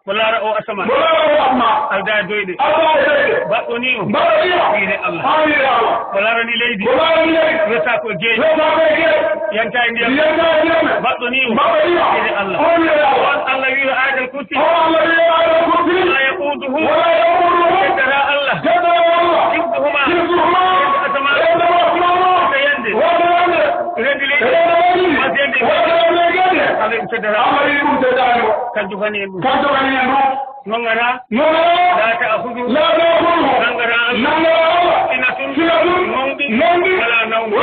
ولا رأوا أسمان ألدا دويدي بطنيو إلى الله ولا رني ليدي يساكو جيش ينتا إنديا بطنيو إلى الله الله يرى آية الكرسي لا يقوده يترى الله حفظهما أسمان يندي رني ليدي مسيندي عليكم سدرا كنجفني نغرا لا تأخذوا نغرا سنة ولا نوم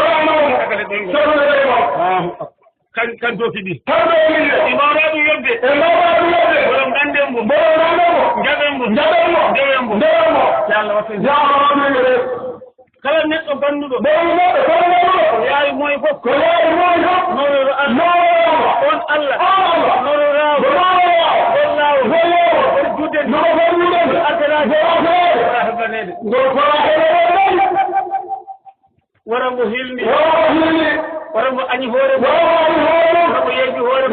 kan doki di imaratu yobbe borom dandembo jabembo dewembo yalla watin kala neɗɗo banduɗo yayi moy fof noro Allah on Allah noro rawo wallahi judde akara habanede warango hilni warango añi hoore warango yeji hoore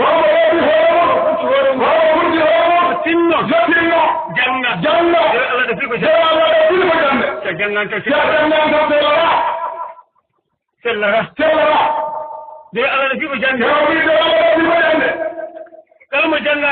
tinno janga Allah da fiko janga sellara de Allah da fiko janga kalma janga